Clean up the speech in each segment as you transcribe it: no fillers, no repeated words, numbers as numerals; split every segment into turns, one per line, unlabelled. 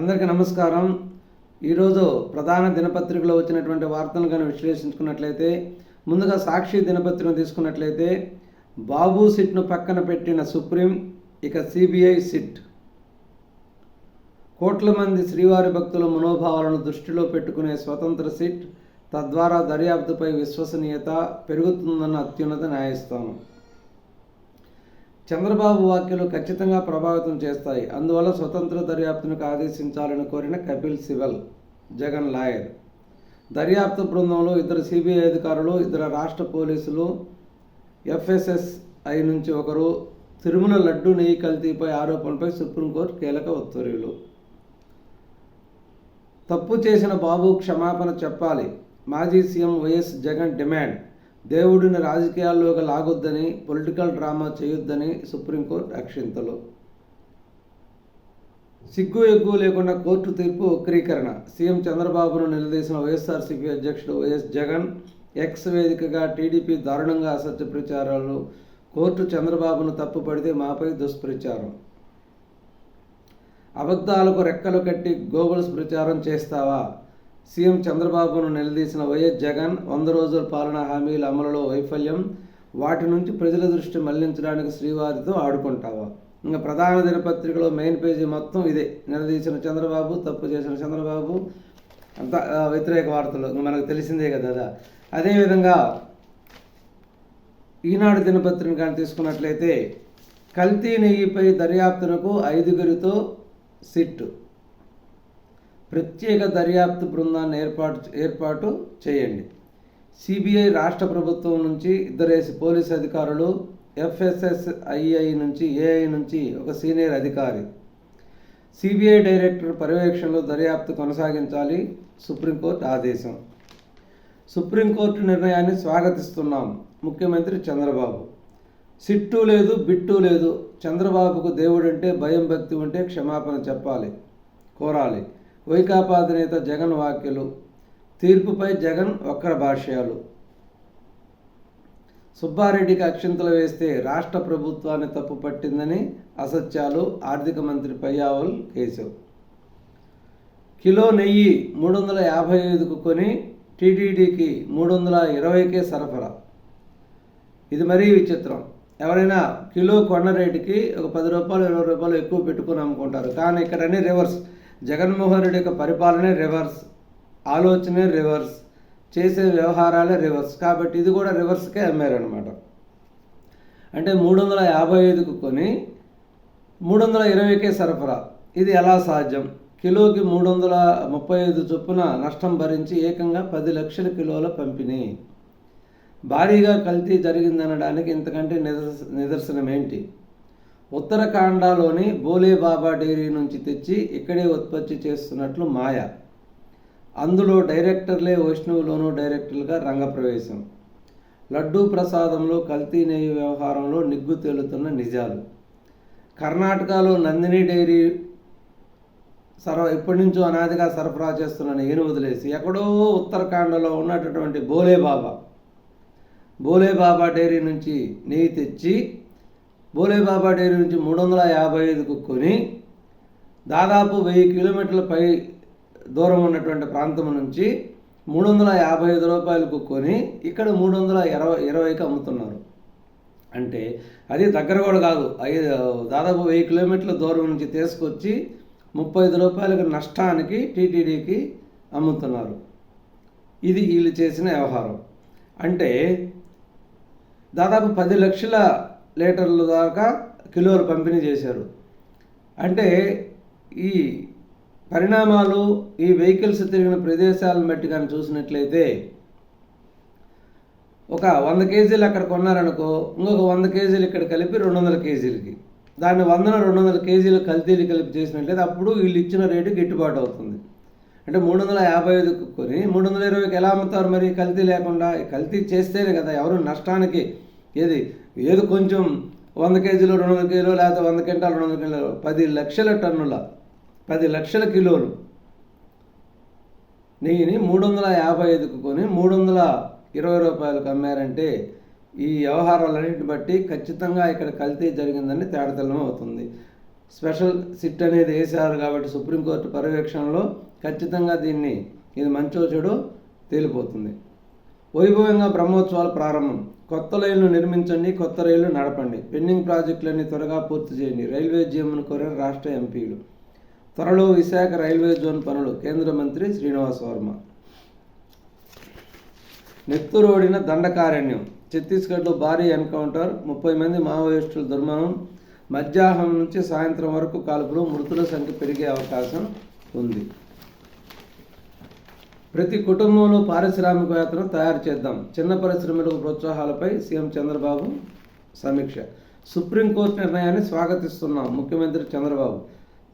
అందరికీ నమస్కారం. ఈరోజు ప్రధాన దినపత్రికలో వచ్చినటువంటి వార్తలను కానీ విశ్లేషించుకున్నట్లయితే, ముందుగా సాక్షి దినపత్రికను తీసుకున్నట్లయితే, బాబు సిట్ను పక్కన పెట్టిన సుప్రీం, ఇక సిబిఐ సిట్. కోట్ల మంది శ్రీవారి భక్తుల మనోభావాలను దృష్టిలో పెట్టుకునే స్వతంత్ర సిట్, తద్వారా దర్యాప్తుపై విశ్వసనీయత పెరుగుతుందన్న అత్యున్నత న్యాయస్థానం. చంద్రబాబు వ్యాఖ్యలు ఖచ్చితంగా ప్రభావితం చేస్తాయి, అందువల్ల స్వతంత్ర దర్యాప్తునికి ఆదేశించాలని కోరిన కపిల్ సిబల్, జగన్ లాయర్. దర్యాప్తు బృందంలో 2 సిబిఐ అధికారులు, 2 రాష్ట్ర పోలీసులు, ఎఫ్ఎస్ఎస్ఐ నుంచి ఒకరు. తిరుమల లడ్డూ నెయ్యి కల్తీపై ఆరోపణలపై సుప్రీంకోర్టు కీలక ఉత్తర్వులు. తప్పు చేసిన బాబు క్షమాపణ చెప్పాలి, మాజీ సీఎం వైఎస్ జగన్ డిమాండ్. దేవుడిని రాజకీయాల్లోకి లాగొద్దని, పొలిటికల్ డ్రామా చేయొద్దని సుప్రీంకోర్టు అక్షింతలు. సిగ్గు ఎగ్గు లేకుండా కోర్టు తీర్పు వక్రీకరణ. సీఎం చంద్రబాబును నిలదీసిన వైఎస్ఆర్సీపీ అధ్యక్షుడు వైఎస్ జగన్. ఎక్స్ వేదికగా టీడీపీ దారుణంగా అసత్య ప్రచారాలు. కోర్టు చంద్రబాబును తప్పుపడితే మాపై దుష్ప్రచారం. అబద్ధాలకు రెక్కలు కట్టి గోబల్స్ ప్రచారం చేస్తావా? సీఎం చంద్రబాబును నిలదీసిన వైఎస్ జగన్. 100 రోజుల పాలనా హామీల అమలులో వైఫల్యం, వాటి నుంచి ప్రజల దృష్టి మళ్లించడానికి శ్రీవారితో ఆడుకుంటావా? ఇంకా ప్రధాన దినపత్రికలో మెయిన్ పేజీ మొత్తం ఇదే. నిలదీసిన చంద్రబాబు, తప్పు చేసిన చంద్రబాబు, అంతా వ్యతిరేక వార్తలు మనకు తెలిసిందే కదా. అదేవిధంగా ఈనాడు దినపత్రికను కానీ తీసుకున్నట్లయితే, కల్తీ నెయ్యిపై దర్యాప్తునకు 5గురితో సిట్, ప్రత్యేక దర్యాప్తు బృందాన్ని ఏర్పాటు చేయండి. సిబిఐ రాష్ట్ర ప్రభుత్వం నుంచి 2 పోలీసు అధికారులు, ఎఫ్ఎస్ఎస్ఐ నుంచి ఏఐ నుంచి ఒక సీనియర్ అధికారి. సిబిఐ డైరెక్టర్ పర్యవేక్షణలో దర్యాప్తు కొనసాగించాలి, సుప్రీంకోర్టు ఆదేశం. సుప్రీంకోర్టు నిర్ణయాన్ని స్వాగతిస్తున్నాం, ముఖ్యమంత్రి చంద్రబాబు. సిట్టు లేదు, బిట్టు లేదు. చంద్రబాబుకు దేవుడంటే భయం, భక్తి ఉంటే క్షమాపణ చెప్పాలి, కోరాలి. వైకాపా అధినేత జగన్ వ్యాఖ్యలు. తీర్పుపై జగన్ వక్ర భాష్యాలు. సుబ్బారెడ్డికి అక్షింతలు వేస్తే రాష్ట్ర ప్రభుత్వాన్ని తప్పు పట్టిందని అసత్యాలు. ఆర్థిక మంత్రి పయ్యావుల్ కేశవ్. కిలో నెయ్యి 355కు కొని టీటీడీకి 320కే సరఫరా. ఇది మరీ విచిత్రం. ఎవరైనా కిలో కొన్న రేటుకి ఒక 10 రూపాయలు 20 రూపాయలు ఎక్కువ పెట్టుకుని అమ్ముకుంటారు. కానీ ఇక్కడ అన్ని రివర్స్. జగన్మోహన్ రెడ్డి యొక్క పరిపాలనే రివర్స్, ఆలోచనే రివర్స్, చేసే వ్యవహారాలే రివర్స్. కాబట్టి ఇది కూడా రివర్స్కే అమ్మారనమాట. అంటే 355కు కొని 320కే సరఫరా. ఇది ఎలా సాధ్యం? కిలోకి 335 చొప్పున నష్టం భరించి ఏకంగా 10 లక్షల కిలోల పంపిణీ. భారీగా కల్తీ జరిగిందనడానికి ఇంతకంటే నిదర్శనం ఏంటి? ఉత్తరాఖండ్లోని బోలే బాబా డైరీ నుంచి తెచ్చి ఇక్కడే ఉత్పత్తి చేస్తున్నట్లు మాయ. అందులో డైరెక్టర్లే వైష్ణవులోనూ డైరెక్టర్లుగా రంగప్రవేశం. లడ్డూ ప్రసాదంలో కల్తీ నెయ్యి వ్యవహారంలో నిగ్గు తేలుతున్న నిజాలు. కర్ణాటకలో నందిని డైరీ ఎప్పటి నుంచో అనాదిగా సరఫరా చేస్తున్న నెయ్యిని వదిలేసి ఎక్కడో ఉత్తరాఖండ్లో ఉన్నటువంటి బోలే బాబా డైరీ నుంచి నెయ్యి తెచ్చి బోలే బాబా డైరీ నుంచి 355కు కొని దాదాపు 1000 కిలోమీటర్ల పై దూరం ఉన్నటువంటి ప్రాంతం నుంచి 355 రూపాయలకు కొని ఇక్కడ 320కి అమ్ముతున్నారు. అంటే అది దగ్గర కూడా కాదు, దాదాపు 1000 కిలోమీటర్ల దూరం నుంచి తీసుకొచ్చి 35 రూపాయలకు నష్టానికి టీటీడీకి అమ్ముతున్నారు. ఇది వీళ్ళు చేసిన వ్యవహారం. అంటే దాదాపు 10 లక్షల లీటర్ల దాకా కిలోలు పంపిణీ చేశారు. అంటే ఈ పరిణామాలు, ఈ వెహికల్స్ తిరిగిన ప్రదేశాలను బట్టి కానీ చూసినట్లయితే, ఒక 100 కేజీలు అక్కడ కొన్నారనుకో, ఇంకొక 100 కేజీలు ఇక్కడ కలిపి 200 కేజీలకి, దాన్ని 200 కేజీలు కల్తీలు కలిపి చేసినట్లయితే అప్పుడు వీళ్ళు ఇచ్చిన రేటు గిట్టుబాటు అవుతుంది. అంటే 355కు కొని 320కి ఎలా అమ్ముతారు మరి కల్తీ లేకుండా? కల్తీ చేస్తేనే కదా ఎవరు నష్టానికి. ఏది కొంచెం 100 కేజీలు 200 కిలోలు, లేకపోతే 100 క్వింటాలు 200 కిలోలు, 10 లక్షల టన్నుల 10 లక్షల కిలోలు నెయ్యిని 355కు కొని 320 రూపాయలకు అమ్మారంటే ఈ వ్యవహారాలన్నింటిని బట్టి ఖచ్చితంగా ఇక్కడ కల్తీ జరిగిందని తేటతెల్లం అవుతుంది. స్పెషల్ సిట్ అనేది వేశారు కాబట్టి సుప్రీంకోర్టు పర్యవేక్షణలో ఖచ్చితంగా ఇది మంచో చెడో తేలిపోతుంది. వైభవంగా బ్రహ్మోత్సవాల ప్రారంభం. కొత్త రైళ్లు నిర్మించండి, కొత్త రైళ్లు నడపండి, పెండింగ్ ప్రాజెక్టులన్నీ త్వరగా పూర్తి చేయండి, రైల్వే జీఎంను కోరిన రాష్ట్ర ఎంపీలు. త్వరలో విశాఖ రైల్వే జోన్ పనులు, కేంద్ర మంత్రి శ్రీనివాస్ వర్మ. నెత్తురోడిన దండకారణ్యం. ఛత్తీస్గఢ్లో భారీ ఎన్కౌంటర్, 30 మంది మావోయిస్టుల దుర్మరణం. మధ్యాహ్నం నుంచి సాయంత్రం వరకు కాల్పులు, మృతుల సంఖ్య పెరిగే అవకాశం ఉంది. ప్రతి కుటుంబంలో పారిశ్రామికవేత్తను తయారు చేద్దాం, చిన్న పరిశ్రమలకు ప్రోత్సాహాలపై సీఎం చంద్రబాబు సమీక్ష. సుప్రీంకోర్టు నిర్ణయాన్ని స్వాగతిస్తున్నాం, ముఖ్యమంత్రి చంద్రబాబు.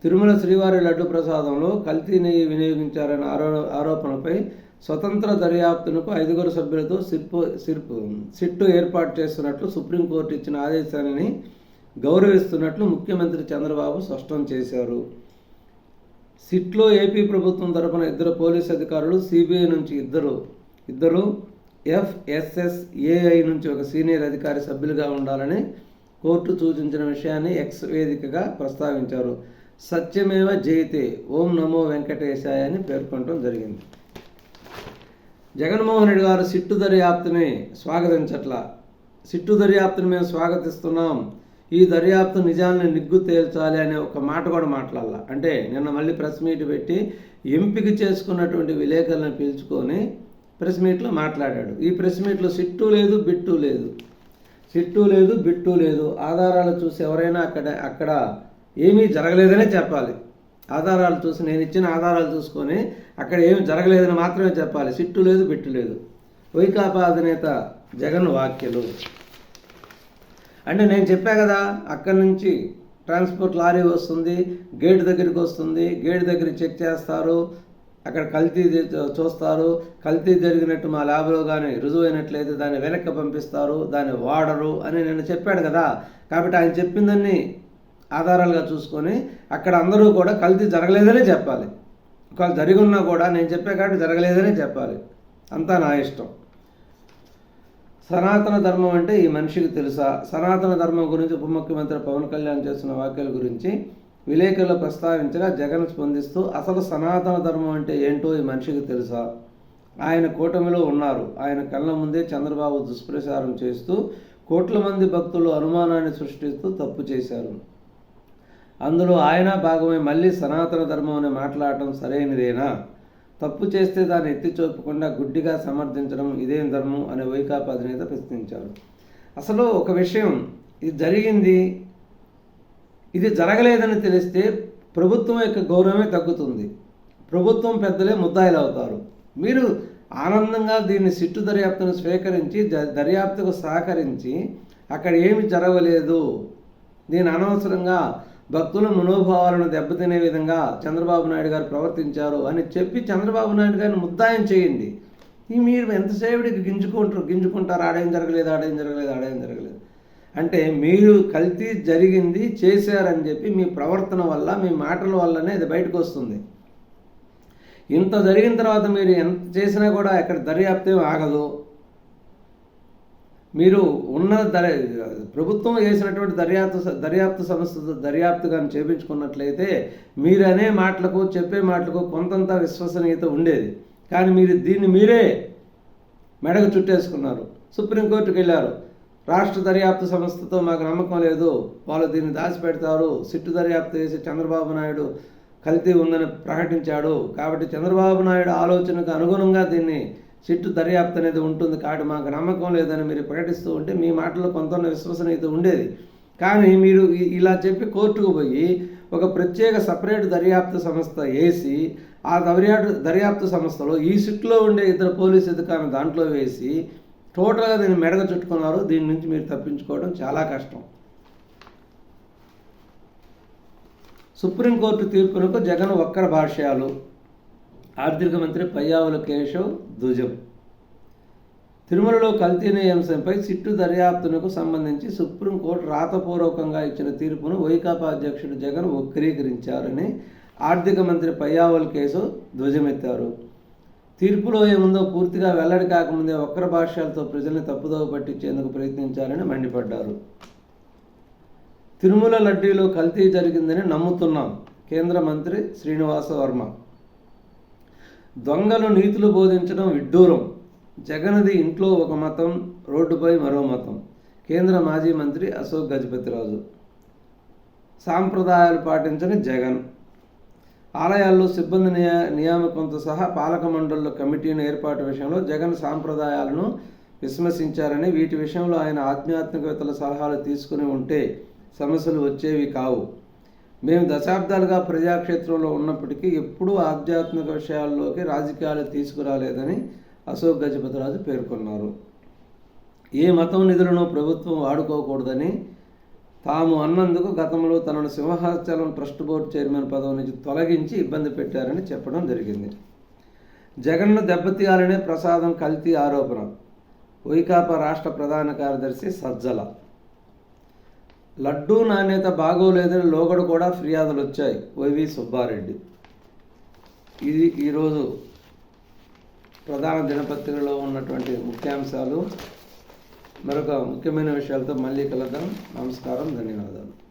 తిరుమల శ్రీవారి లడ్డు ప్రసాదంలో కల్తీ నెయ్యి వినియోగించారనే ఆరోపణలపై స్వతంత్ర దర్యాప్తునకు 5 సభ్యులతో సిట్టు ఏర్పాటు చేస్తున్నట్లు సుప్రీంకోర్టు ఇచ్చిన ఆదేశాన్ని గౌరవిస్తున్నట్లు ముఖ్యమంత్రి చంద్రబాబు స్పష్టం చేశారు. సిట్లో ఏపీ ప్రభుత్వం తరపున 2 పోలీసు అధికారులు, సిబిఐ నుంచి ఇద్దరు FSSAI నుంచి ఒక సీనియర్ అధికారి సభ్యులుగా ఉండాలని కోర్టు సూచించిన విషయాన్ని ఎక్స్ వేదికగా ప్రస్తావించారు. సత్యమేవ జయతే, ఓం నమో వెంకటేశాయ అని పేర్కొనడం జరిగింది. జగన్మోహన్ రెడ్డి గారు సిట్టు దర్యాప్తుని స్వాగతించట్లా. సిట్టు దర్యాప్తుని మేము స్వాగతిస్తున్నాం, ఈ దర్యాప్తు నిజాన్ని నిగ్గు తేల్చాలి అనే ఒక మాట కూడా మాట్లాడాల. అంటే నిన్న మళ్ళీ ప్రెస్ మీట్ పెట్టి ఎంపిక చేసుకున్నటువంటి విలేకరులను పిలుచుకొని ప్రెస్ మీట్లో మాట్లాడాడు. ఈ ప్రెస్ మీట్లో సిట్టు లేదు, బిట్టు లేదు, సిట్టు లేదు, బిట్టు లేదు. ఆధారాలు చూసి ఎవరైనా అక్కడ ఏమీ జరగలేదనే చెప్పాలి. ఆధారాలు చూసి, నేను ఇచ్చిన ఆధారాలు చూసుకొని అక్కడ ఏమి జరగలేదని మాత్రమే చెప్పాలి. సిట్టు లేదు, బిట్టు లేదు. వైకాపా అధినేత జగన్ వ్యాఖ్యలు. అంటే నేను చెప్పా కదా, అక్కడి నుంచి ట్రాన్స్పోర్ట్ లారీ వస్తుంది, గేట్ దగ్గరికి వస్తుంది, గేట్ దగ్గర చెక్ చేస్తారు, అక్కడ కల్తీ చూస్తారు, కల్తీ జరిగినట్టు మా ల్యాబ్లో కానీ రుజువైనట్లయితే దాన్ని వెనక్కి పంపిస్తారు, దాన్ని వాడరు అని నేను చెప్పాడు కదా. కాబట్టి ఆయన చెప్పిందని ఆధారాలుగా చూసుకొని అక్కడ అందరూ కూడా కల్తీ జరగలేదనే చెప్పాలి. ఒకవేళ జరిగి ఉన్నా కూడా నేను చెప్పే కాబట్టి జరగలేదనే చెప్పాలి. అంతా నా ఇష్టం. సనాతన ధర్మం అంటే ఈ మనిషికి తెలుసా? సనాతన ధర్మం గురించి ఉప ముఖ్యమంత్రి పవన్ కళ్యాణ్ చేస్తున్న వ్యాఖ్యల గురించి విలేకరులు ప్రస్తావించగా జగన్ స్పందిస్తూ, అసలు సనాతన ధర్మం అంటే ఏంటో ఈ మనిషికి తెలుసా? ఆయన కూటమిలో ఉన్నారు. ఆయన కళ్ళ ముందే చంద్రబాబు దుష్ప్రచారం చేస్తూ కోట్ల మంది భక్తులు అనుమానాన్ని సృష్టిస్తూ తప్పు చేశారు. అందులో ఆయన భాగమై మళ్ళీ సనాతన ధర్మం అని మాట్లాడటం సరైనదేనా? తప్పు చేస్తే దాన్ని ఎత్తి చూపకుండా గుడ్డిగా సమర్థించడం ఇదేం ధర్మం అని వైకాపా అధినేత ప్రశ్నించారు. అసలు ఒక విషయం, ఇది జరిగింది, ఇది జరగలేదని తెలిస్తే ప్రభుత్వం యొక్క గౌరవమే తగ్గుతుంది, ప్రభుత్వం పెద్దలే ముద్దాయిలు అవుతారు. మీరు ఆనందంగా దీన్ని సిట్టు దర్యాప్తును స్వీకరించి దర్యాప్తుకు సహకరించి అక్కడ ఏమి జరగలేదు, దీని అనవసరంగా భక్తుల మనోభావాలను దెబ్బతినే విధంగా చంద్రబాబు నాయుడు గారు ప్రవర్తించారు అని చెప్పి చంద్రబాబు నాయుడు గారిని ముద్దాయం చేయండి. మీరు ఎంతసేపటికి గింజుకుంటారు, ఆడేం జరగలేదు అంటే మీరు కల్తీ జరిగింది చేశారని చెప్పి మీ ప్రవర్తన వల్ల, మీ మాటల వల్లనే అది బయటకు వస్తుంది. ఇంత జరిగిన తర్వాత మీరు ఎంత చేసినా కూడా ఎక్కడ దర్యాప్తు ఆగదు. మీరు ఉన్న ప్రభుత్వం చేసినటువంటి దర్యాప్తు సంస్థ దర్యాప్తు కానీ చేయించుకున్నట్లయితే మీరు అనే మాటలకు, చెప్పే మాటలకు కొంతంత విశ్వసనీయత ఉండేది. కానీ మీరు దీన్ని మీరే మెడకు చుట్టేసుకున్నారు. సుప్రీంకోర్టుకు వెళ్ళారు. రాష్ట్ర దర్యాప్తు సంస్థతో మాకు నమ్మకం లేదు, వాళ్ళు దీన్ని దాచిపెడతారు, సిట్టు దర్యాప్తు చేసి చంద్రబాబు నాయుడు కల్తీ ఉందని ప్రకటించాడు, కాబట్టి చంద్రబాబు నాయుడు ఆలోచనకు అనుగుణంగా దీన్ని సిట్టు దర్యాప్తు అనేది ఉంటుంది, కాబట్టి మాకు నమ్మకం లేదని మీరు ప్రకటిస్తూ ఉంటే మీ మాటల్లో కొంత విశ్వసనీయత ఉండేది. కానీ మీరు ఇలా చెప్పి కోర్టుకు పోయి ఒక ప్రత్యేక సపరేట్ దర్యాప్తు సంస్థ వేసి ఆ దర్యాప్తు సంస్థలో ఈ సిట్లో ఉండే 2 పోలీసు అధికారులను దాంట్లో వేసి టోటల్గా దీన్ని మెడగ చుట్టుకున్నారు. దీని నుంచి మీరు తప్పించుకోవడం చాలా కష్టం. సుప్రీంకోర్టు తీర్పునకు జగన్ వక్ర భాష్యాలు. ఆర్థిక మంత్రి పయ్యావుల కేశవ్ ధ్వజం. తిరుమలలో కల్తీ అంశంపై సిట్టు దర్యాప్తునకు సంబంధించి సుప్రీంకోర్టు రాతపూర్వకంగా ఇచ్చిన తీర్పును వైకాపా అధ్యక్షుడు జగన్ వక్రీకరించారని ఆర్థిక మంత్రి పయ్యావుల కేశవ్ ధ్వజమెత్తారు. తీర్పులో ఏముందో పూర్తిగా వెల్లడి కాకముందే వక్ర భాష్యాలతో ప్రజల్ని తప్పుదోవ పట్టించేందుకు ప్రయత్నించారని మండిపడ్డారు. తిరుమల లడ్డీలో కల్తీ జరిగిందని నమ్ముతున్నాం. కేంద్ర మంత్రి శ్రీనివాస వర్మ. దొంగలు నీతులు బోధించడం విడ్డూరం. జగన్ది ఇంట్లో ఒక మతం, రోడ్డుపై మరో మతం. కేంద్ర మాజీ మంత్రి అశోక్ గజపతిరాజు. సాంప్రదాయాలు పాటించని జగన్. ఆలయాల్లో సిబ్బంది నియామకంతో సహా పాలక మండళ్ల కమిటీని ఏర్పాటు విషయంలో జగన్ సాంప్రదాయాలను విస్మరించారని, వీటి విషయంలో ఆయన ఆధ్యాత్మికవేత్తల సలహాలు తీసుకుని ఉంటే సమస్యలు వచ్చేవి కావు. మేము దశాబ్దాలుగా ప్రజాక్షేత్రంలో ఉన్నప్పటికీ ఎప్పుడూ ఆధ్యాత్మిక విషయాల్లోకి రాజకీయాలు తీసుకురాలేదని అశోక్ గజపతిరాజు పేర్కొన్నారు. ఏ మతం నిధులను ప్రభుత్వం వాడుకోకూడదని తాము అన్నందుకు గతంలో తనను సింహాచలం ట్రస్ట్ బోర్డు చైర్మన్ పదవి నుంచి తొలగించి ఇబ్బంది పెట్టారని చెప్పడం జరిగింది. జగన్ను దెబ్బతీయాలనే ప్రసాదం కల్తీ ఆరోపణ. వైకాపా రాష్ట్ర ప్రధాన కార్యదర్శి సజ్జల. లడ్డూ నాణ్యత బాగోలేదని లోగడ కూడా ఫిర్యాదులు వచ్చాయి. వైవి సుబ్బారెడ్డి. ఇది ఈరోజు ప్రధాన దినపత్రికలో ఉన్నటువంటి ముఖ్యాంశాలు. మరొక ముఖ్యమైన విషయాలతో మళ్ళీ కలుద్దాం. నమస్కారం, ధన్యవాదాలు.